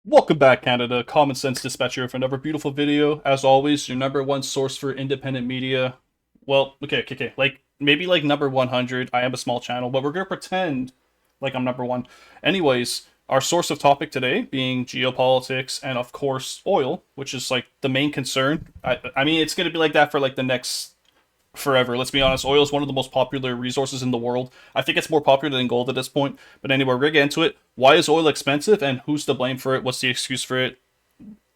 Welcome back, Canada. Common Sense Dispatcher for another beautiful video. As always, your number one source for independent media. Well, okay. Like, maybe like number 100. I am a small channel, but we're going to pretend like I'm number one. Anyways, our source of topic today being geopolitics and, of course, oil, which is like the main concern. I mean, it's going to be like that for like the next forever. Let's be honest, oil is one of the most popular resources in the world. I think it's more popular than gold at this point. But anyway, we're gonna get into it. Why is oil expensive and who's to blame for it? What's the excuse for it?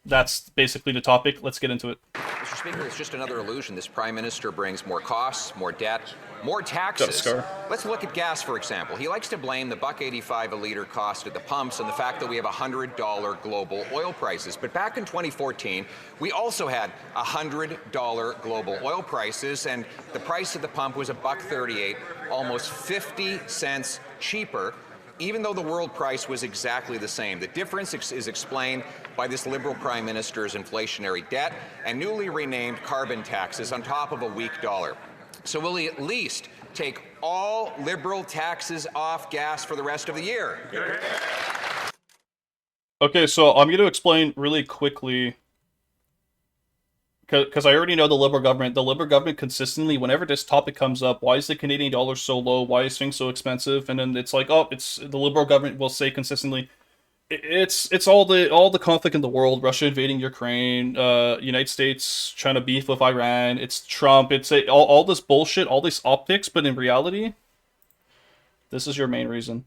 That's basically the topic. Let's get into it. Mr. Speaker, it's just another illusion. This Prime Minister brings more costs, more debt, more Got a taxes. scar. Let's look at gas, for example. He likes to blame the $1.85 a litre cost at the pumps and the fact that we have $100 global oil prices. But back in 2014, we also had $100 global oil prices, and the price at the pump was $1.38, almost 50 cents cheaper, even though the world price was exactly the same. The difference is explained by this Liberal Prime Minister's inflationary debt and newly renamed carbon taxes on top of a weak dollar. So will he at least take all Liberal taxes off gas for the rest of the year? Okay, so I'm going to explain really quickly because I already know the Liberal government. The Liberal government consistently, whenever this topic comes up, why is the Canadian dollar so low? Why is things so expensive? And then it's like, oh, it's the Liberal government will say consistently, it's all the conflict in the world, Russia invading Ukraine, United States trying to beef with Iran, it's Trump, all this bullshit, all these optics, but in reality, this is your main reason.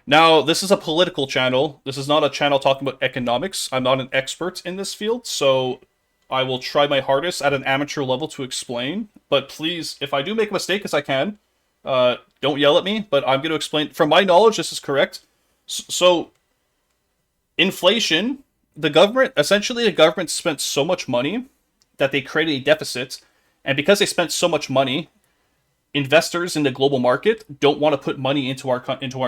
Now, this is a political channel. This is not a channel talking about economics. I'm not an expert in this field, so I will try my hardest at an amateur level to explain. But please, if I do make a mistake, as I can, don't yell at me, but I'm going to explain. From my knowledge, this is correct. So, inflation, the government spent so much money that they created a deficit. And because they spent so much money, investors in the global market don't want to put money into our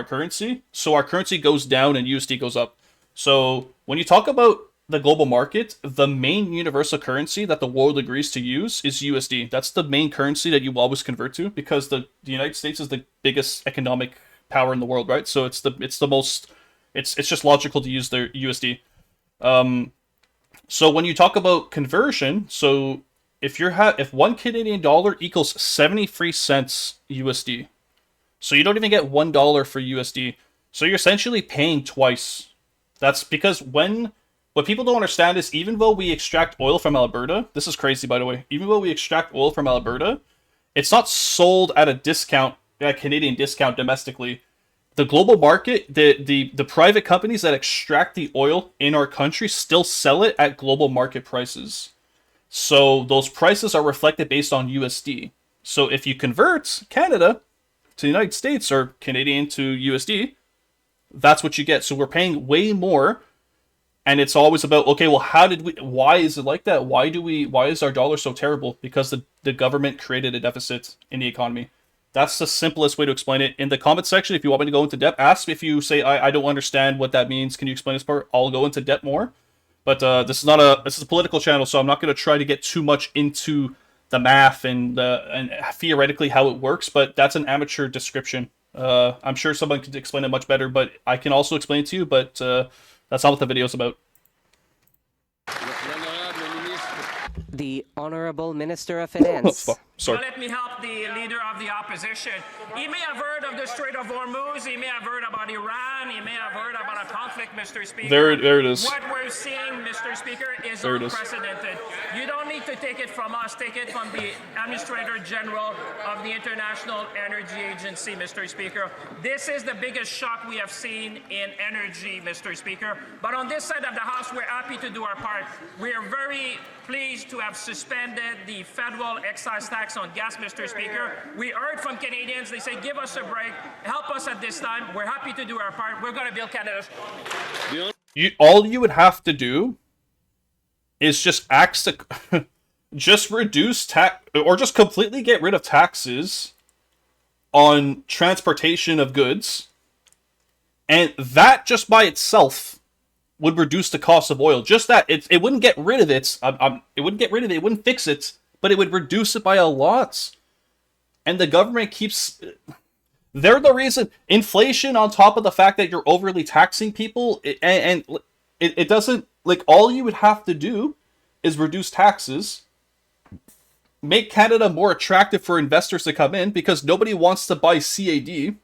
currency, so our currency goes down and USD goes up. So when you talk about the global market, the main universal currency that the world agrees to use is USD. That's the main currency that you always convert to because the United States is the biggest economic power in the world, right? So it's just logical to use their USD. So when you talk about conversion, so if 1 Canadian dollar equals 73 cents USD, so you don't even get $1 for USD, so you're essentially paying twice. That's because what people don't understand is even though we extract oil from Alberta, this is crazy by the way, even though we extract oil from Alberta, it's not sold at a Canadian discount domestically. The global market, the private companies that extract the oil in our country still sell it at global market prices. So those prices are reflected based on USD. So if you convert Canada to the United States or Canadian to USD, that's what you get. So we're paying way more. And it's always about, okay, well, why is it like that? Why is our dollar so terrible? Because the government created a deficit in the economy. That's the simplest way to explain it. In the comment section, if you want me to go into depth, ask if you say, I don't understand what that means. Can you explain this part? I'll go into depth more. But this is a political channel, so I'm not going to try to get too much into the math and theoretically how it works. But that's an amateur description. I'm sure someone could explain it much better, but I can also explain it to you. But that's not what the video's about. The Honorable Minister of Finance. Sorry. Let me help the leader of the opposition. He may have heard of the Strait of Hormuz, he may have heard about Iran, he may have heard about a conflict, Mr. Speaker. There it is. What we're seeing, Mr. Speaker, is unprecedented. You don't need to take it from us, take it from the Administrator General of the International Energy Agency, Mr. Speaker. This is the biggest shock we have seen in energy, Mr. Speaker. But on this side of the House, we're happy to do our part. We are very pleased to have suspended the federal excise tax on gas, Mr. Speaker. We heard from Canadians, they say, give us a break, help us at this time. We're happy to do our part. We're going to build Canada. All you would have to do is just just reduce tax, or just completely get rid of taxes on transportation of goods, and that just by itself would reduce the cost of oil. Just that, it wouldn't get rid of it. It wouldn't get rid of it. It wouldn't fix it, but it would reduce it by a lot. And the government keeps They're the reason. Inflation on top of the fact that you're overly taxing people, it doesn't, like, all you would have to do is reduce taxes, make Canada more attractive for investors to come in, because nobody wants to buy CAD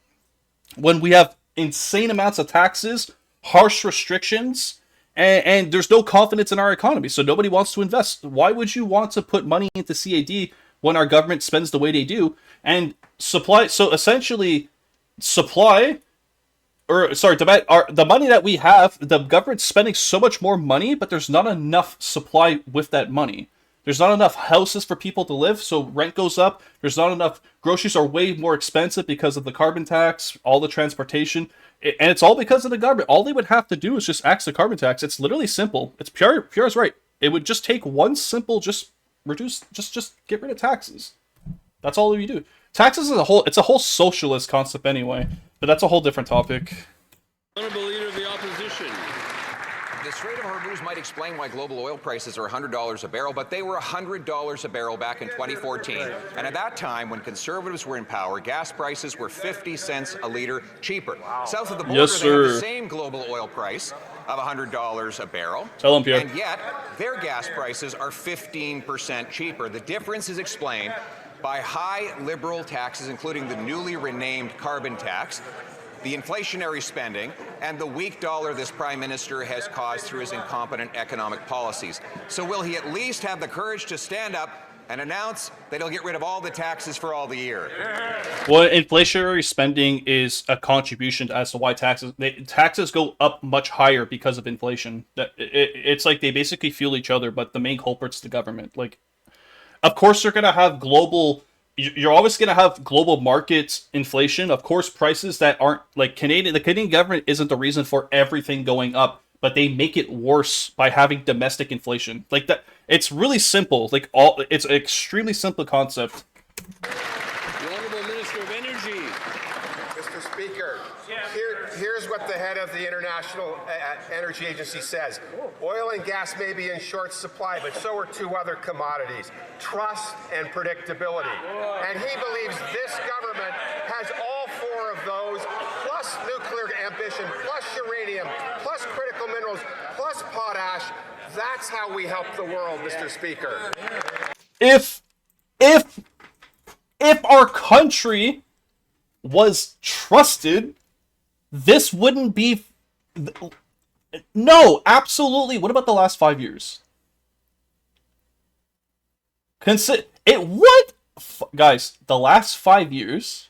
when we have insane amounts of taxes, harsh restrictions, and there's no confidence in our economy, so nobody wants to invest. Why would you want to put money into CAD when our government spends the way they do? And supply, so essentially, the money that we have, the government's spending so much more money, but there's not enough supply with that money. There's not enough houses for people to live, so rent goes up. There's not enough, groceries are way more expensive because of the carbon tax, all the transportation, and it's all because of the government. All they would have to do is just axe the carbon tax. It's literally simple. It's Pierre's right. It would just take one simple, just get rid of taxes. That's all you do. Taxes as a whole, it's a whole socialist concept anyway, but that's a whole different topic. Honorable Leader of the Opposition. The Strait of Hormuz might explain why global oil prices are $100 a barrel, but they were $100 a barrel back in 2014. And at that time, when Conservatives were in power, gas prices were 50 cents a litre cheaper. Wow. South of the border, yes, they have the same global oil price of $100 a barrel. Tell them, Pierre. And yet, their gas prices are 15% cheaper. The difference is explained by high liberal taxes, including the newly renamed carbon tax, the inflationary spending, and the weak dollar this Prime Minister has caused through his incompetent economic policies. So will he at least have the courage to stand up and announce that he'll get rid of all the taxes for all the year? Well, inflationary spending is a contribution as to why taxes go up much higher because of inflation. It's like they basically fuel each other, but the main culprit's the government. Like, of course you're going to have you're always going to have global market inflation. Of course, prices that aren't like the Canadian government isn't the reason for everything going up, but they make it worse by having domestic inflation. Like that, it's really simple. It's an extremely simple concept. The Honorable Minister of Energy. Mr. Speaker, here's what the head of the International Energy Agency says. Oil and gas may be in short supply, but so are two other commodities, trust and predictability. And he believes this government has all four of those, plus nuclear ambition, plus uranium, plus critical minerals, plus potash. That's how we help the world, Mr. Speaker. If our country was trusted, this wouldn't be... No, absolutely. What about the last 5 years? Guys, the last 5 years...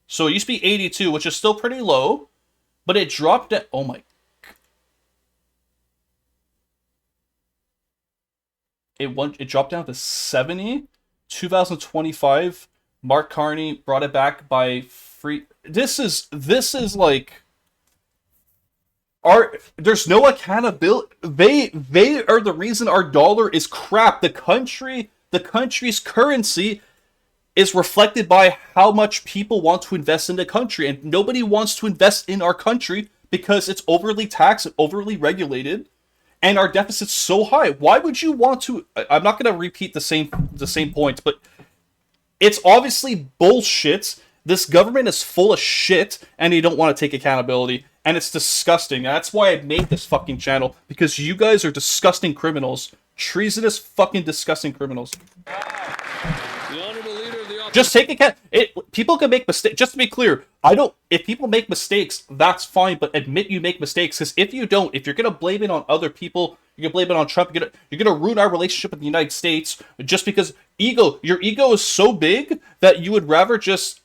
So it used to be 82, which is still pretty low, but it dropped at... Oh my... It dropped down to 70. 2025, Mark Carney brought it back by free... This is like... There's no accountability. They are the reason our dollar is crap. The country's currency is reflected by how much people want to invest in the country, and nobody wants to invest in our country because it's overly taxed, overly regulated, and our deficit's so high. Why would you want to? I'm not going to repeat the same points, but it's obviously bullshit. This government is full of shit, and they don't want to take accountability. And it's disgusting. That's why I made this fucking channel, because you guys are disgusting criminals. Treasonous fucking disgusting criminals. The Honorable Leader of the Opposition. Just take account. People can make mistakes. Just to be clear, if people make mistakes, that's fine, but admit you make mistakes. Because if you don't, if you're going to blame it on other people, you're going to blame it on Trump, you're going to ruin our relationship with the United States just because your ego is so big that you would rather just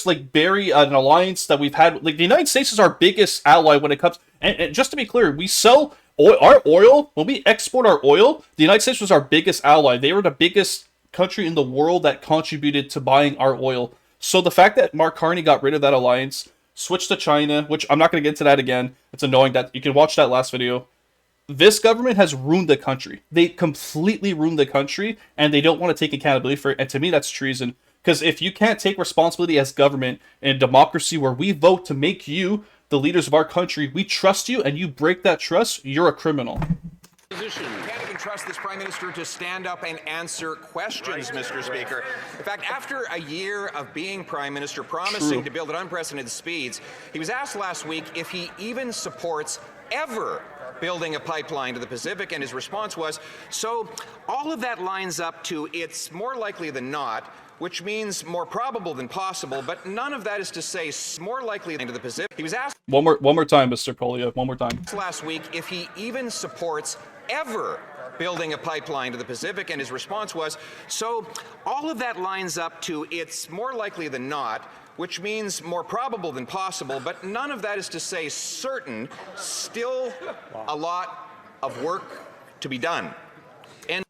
like bury an alliance that we've had. Like, the United States is our biggest ally when it comes, and just to be clear, we sell our oil, when we export our oil, the United States was our biggest ally. They were the biggest country in the world that contributed to buying our oil. So the fact that Mark Carney got rid of that alliance, switched to China, which I'm not going to get into that again, it's annoying, that you can watch that last video. This government has ruined the country. They completely ruined the country, and they don't want to take accountability for it, and to me that's treason. Because if you can't take responsibility as government in a democracy where we vote to make you the leaders of our country, we trust you, and you break that trust, you're a criminal. Canada trust this Prime Minister to stand up and answer questions, Mr. Speaker. In fact, after a year of being Prime Minister, promising to build at unprecedented speeds, he was asked last week if he even supports ever building a pipeline to the Pacific, and his response was, so all of that lines up to it's more likely than not, which means more probable than possible, but none of that is to say more likely than to the Pacific. He was asked one more time, Mr. Poilievre, one more time. Last week if he even supports ever building a pipeline to the Pacific, and his response was, so all of that lines up to it's more likely than not, which means more probable than possible, but none of that is to say certain, still a lot of work to be done. And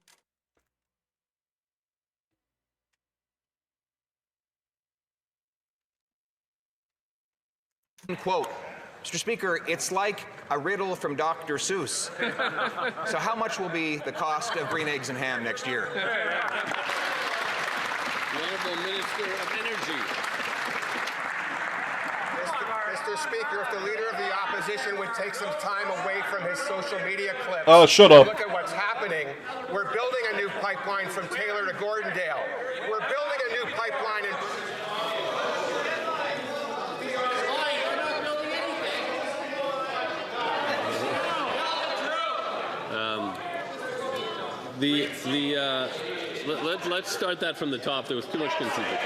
quote, Mr. Speaker, it's like a riddle from Dr. Seuss. So how much will be the cost of green eggs and ham next year? The Honourable Minister of Energy. Mr. Speaker, if the Leader of the Opposition would take some time away from his social media clips. Oh, shut up. Look at what's happening. We're building a new pipeline from Taylor to Gordondale. We're building a new pipeline in... Let's start that from the top. There was too much confusion.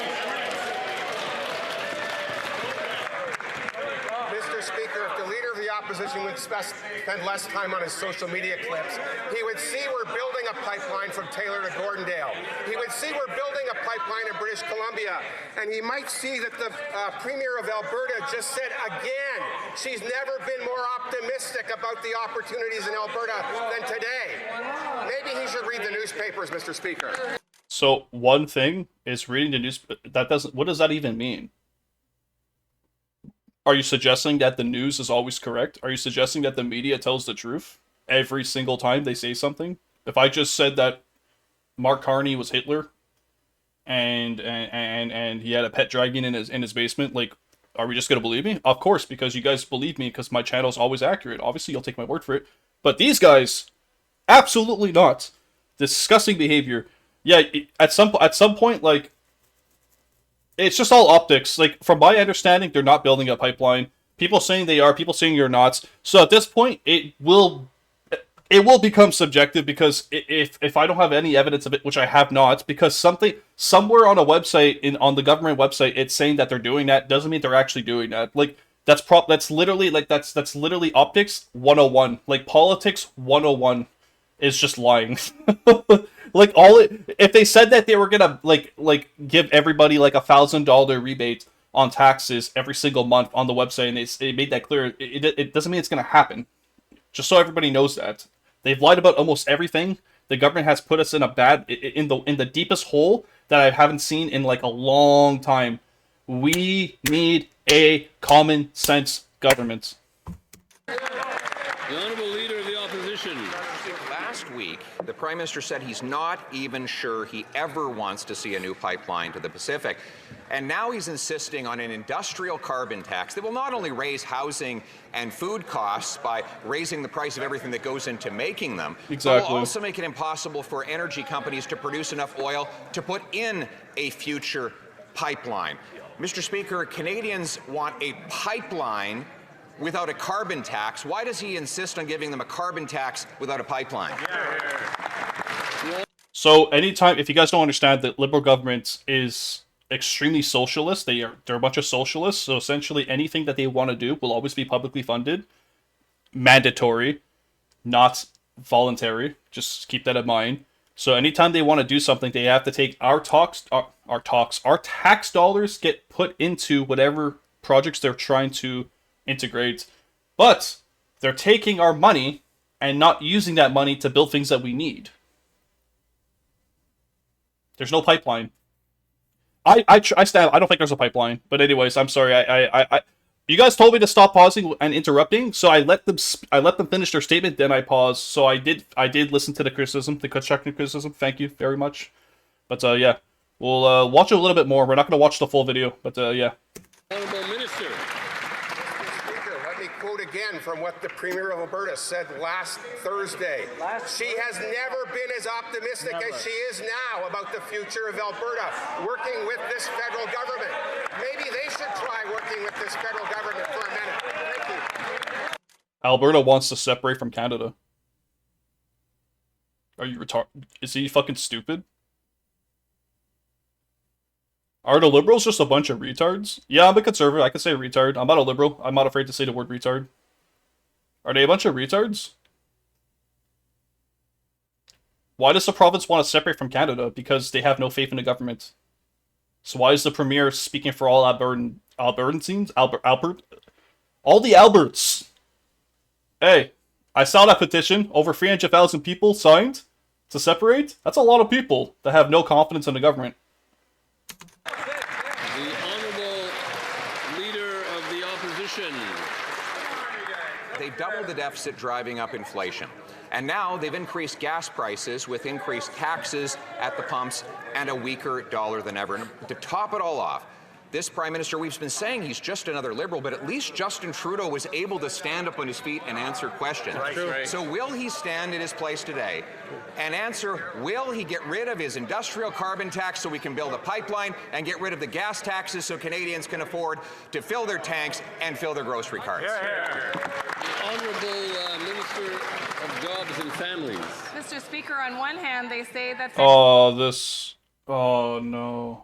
Mr. Speaker, if the Leader of the Opposition would spend less time on his social media clips, he would see we're building a pipeline from Taylor to Gordondale. He would see we're building a pipeline in British Columbia. And he might see that the Premier of Alberta just said again, she's never been more optimistic about the opportunities in Alberta than today. Maybe he should read the newspapers, Mr. Speaker. So one thing is reading the news. What does that even mean? Are you suggesting that the news is always correct? Are you suggesting that the media tells the truth every single time they say something? If I just said that Mark Carney was Hitler and he had a pet dragon in his basement, like, are we just gonna believe me? Of course, because you guys believe me because my channel's always accurate. Obviously, you'll take my word for it. But these guys, absolutely not. Disgusting behavior. Yeah, at some point, like, it's just all optics. Like, from my understanding, they're not building a pipeline. People saying they are, people saying you're not. So at this point, it will become subjective, because if I don't have any evidence of it, which I have not, because somewhere on a website, on the government website, it's saying that they're doing that, doesn't mean they're actually doing that. Like, that's literally optics 101. Like, politics 101 is just lying. Like, if they said that they were gonna like give everybody like $1,000 rebate on taxes every single month on the website, and they made that clear, it doesn't mean it's gonna happen. Just so everybody knows that they've lied about almost everything. The government has put us in the deepest hole that I haven't seen in like a long time. We need a common sense government. The Honourable Leader of the Opposition. Last week, the Prime Minister said he's not even sure he ever wants to see a new pipeline to the Pacific. And now he's insisting on an industrial carbon tax that will not only raise housing and food costs by raising the price of everything that goes into making them, exactly, but will also make it impossible for energy companies to produce enough oil to put in a future pipeline. Mr. Speaker, Canadians want a pipeline without a carbon tax. Why does he insist on giving them a carbon tax without a pipeline? So anytime, if you guys don't understand that Liberal government is extremely socialist, they're a bunch of socialists, so essentially anything that they want to do will always be publicly funded, mandatory, not voluntary. Just keep that in mind. So anytime they want to do something, they have to take our tax dollars get put into whatever projects they're trying to integrate, but they're taking our money and not using that money to build things that we need. There's no pipeline. I don't think there's a pipeline, but anyways, I'm sorry. You guys told me to stop pausing and interrupting, so I let them finish their statement, then I paused. So I did listen to the criticism, the constructive criticism. Thank you very much. But yeah, we'll watch it a little bit more. We're not going to watch the full video, but yeah. Honourable Minister. again from what the Premier of Alberta said last Thursday. She has never been as optimistic as she is now about the future of Alberta, working with this federal government. Maybe they should try working with this federal government for a minute. Thank you. Alberta wants to separate from Canada. Are you retarded? Is he fucking stupid? Are the Liberals just a bunch of retards? Yeah, I'm a conservative. I can say retard. I'm not a Liberal. I'm not afraid to say the word retard. Are they a bunch of retards? Why does the province want to separate from Canada? Because they have no faith in the government. So why is the Premier speaking for all Albertans? All the Alberts! Hey, I saw that petition. Over 300,000 people signed to separate. That's a lot of people that have no confidence in the government. The Honourable Leader of the Opposition. They doubled the deficit, driving up inflation. And now they've increased gas prices with increased taxes at the pumps and a weaker dollar than ever. And to top it all off, this Prime Minister, we've been saying he's just another Liberal, but at least Justin Trudeau was able to stand up on his feet and answer questions. Right. So will he stand in his place today and answer, will he get rid of his industrial carbon tax so we can build a pipeline and get rid of the gas taxes so Canadians can afford to fill their tanks and fill their grocery carts? The Honourable Minister of Jobs and Families. Mr. Speaker, on one hand, they say that... Oh, no.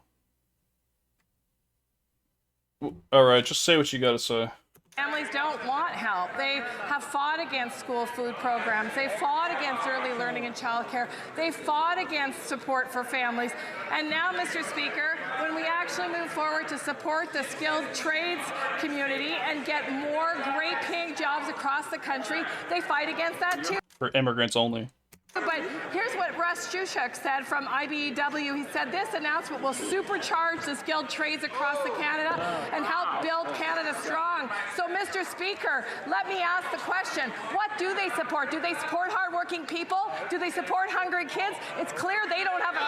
Alright, just say what you gotta say. Families don't want help. They have fought against school food programs. They fought against early learning and childcare. They fought against support for families. And now, Mr. Speaker, when we actually move forward to support the skilled trades community and get more great-paying jobs across the country, they fight against that too. For immigrants only. But here's what Russ Shushuk said from IBEW. He said this announcement will supercharge the skilled trades across the Canada and help build Canada strong. So, Mr. Speaker, let me ask the question, what do they support? Do they support hardworking people? Do they support hungry kids? It's clear they don't have a...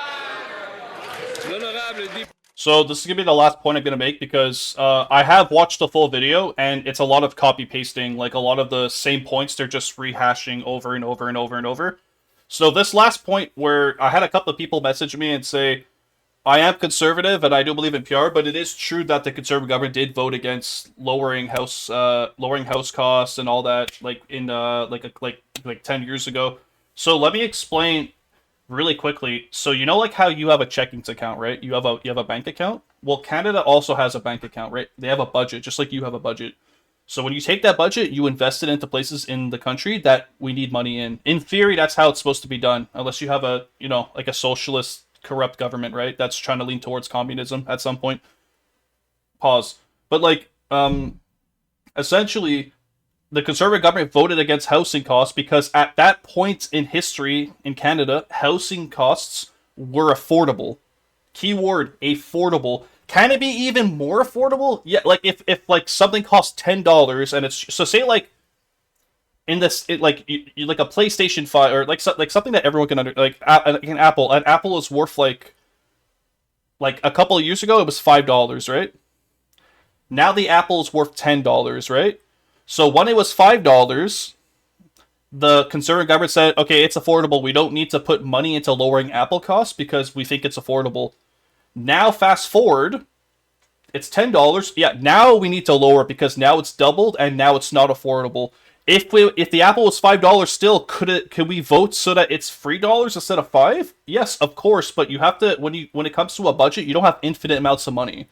So this is going to be the last point I'm going to make because I have watched the full video and it's a lot of copy-pasting, like a lot of the same points they're just rehashing over and over and over and over. So this last point where I had a couple of people message me and say, I am conservative and I do believe in PR, but it is true that the Conservative government did vote against lowering house costs and all that, like in like 10 years ago. So let me explain really quickly. So you know, like how you have a checking account, right? You have a bank account. Well, Canada also has a bank account, right? They have a budget, just like you have a budget. So when you take that budget, you invest it into places in the country that we need money in. In theory, that's how it's supposed to be done, unless you have a, you know, like a socialist, corrupt government, right? That's trying to lean towards communism at some point. Pause. But like, essentially, the Conservative government voted against housing costs because at that point in history in Canada, housing costs were affordable. Keyword, affordable. Can it be even more affordable? Yeah, like if like something costs $10 and it's so say like in this like you like a PlayStation 5 or like something that everyone can like an Apple is worth like a couple of years ago it was $5, right? Now the Apple is worth $10, right? So when it was $5, the Conservative government said, okay, it's affordable. We don't need to put money into lowering Apple costs because we think it's affordable. Now, fast forward, it's $10. Yeah, now we need to lower it because now it's doubled and now it's not affordable. If the Apple was $5 still, could we vote so that it's $3 instead of $5? Yes, of course, but you have to when it comes to a budget, you don't have infinite amounts of money.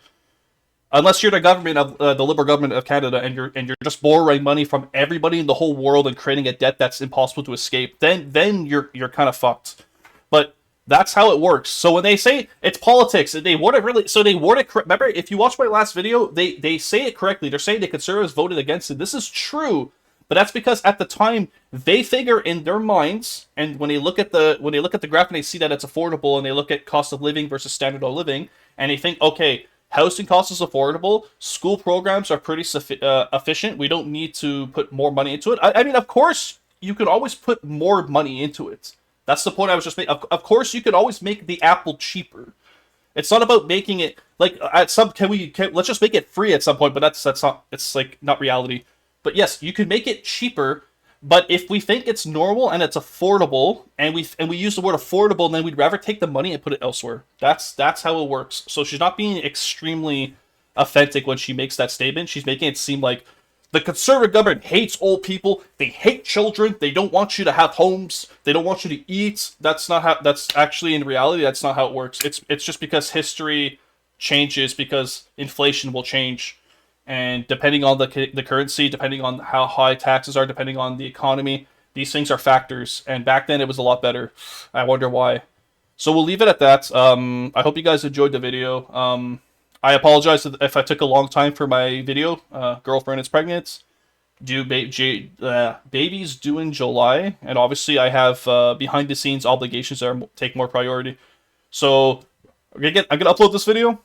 Unless you're the government of the Liberal government of Canada and you're just borrowing money from everybody in the whole world and creating a debt that's impossible to escape, then you're kind of fucked. But that's how it works. So when they say it's politics, they word it really. So they word it. Remember, if you watch my last video, they say it correctly. They're saying the Conservatives voted against it. This is true, but that's because at the time they figure in their minds, and when they look at the graph and they see that it's affordable, and they look at cost of living versus standard of living, and they think, okay, housing costs is affordable, school programs are pretty efficient. We don't need to put more money into it. I mean, of course, you could always put more money into it. That's the point I was just making. Of course, you could always make the Apple cheaper. It's not about making it like at some. Let's just make it free at some point. But that's not. It's like not reality. But yes, you could make it cheaper. But if we think it's normal and it's affordable, and we use the word affordable, then we'd rather take the money and put it elsewhere. That's how it works. So she's not being extremely authentic when she makes that statement. She's making it seem like the conservative government hates old people. They hate children. They don't want you to have homes. They don't want you to eat. That's not how. That's actually in reality. That's not how it works. It's just because history changes, because inflation will change. And depending on the currency, depending on how high taxes are, depending on the economy, these things are factors. And back then it was a lot better. I wonder why. So we'll leave it at that. I hope you guys enjoyed the video. I apologize if I took a long time for my video. Girlfriend is pregnant. Baby's due in July. And obviously I have behind the scenes obligations that take more priority. So I'm gonna upload this video,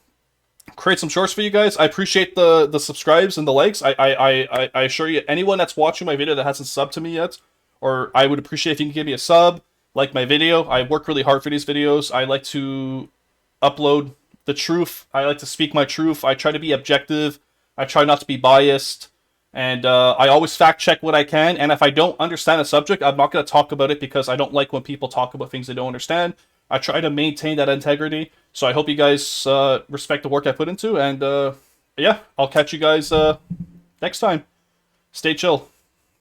create some shorts for you guys. I appreciate the subscribes and the likes. I assure you, anyone that's watching my video that hasn't subbed to me yet, or I would appreciate if you can give me a sub, like my video. I work really hard for these videos. I like to upload the truth. I like to speak my truth. I try to be objective. I try not to be biased. And I always fact check what I can. And if I don't understand a subject, I'm not going to talk about it, because I don't like when people talk about things they don't understand. I try to maintain that integrity. So I hope you guys respect the work I put into. And yeah, I'll catch you guys next time. Stay chill.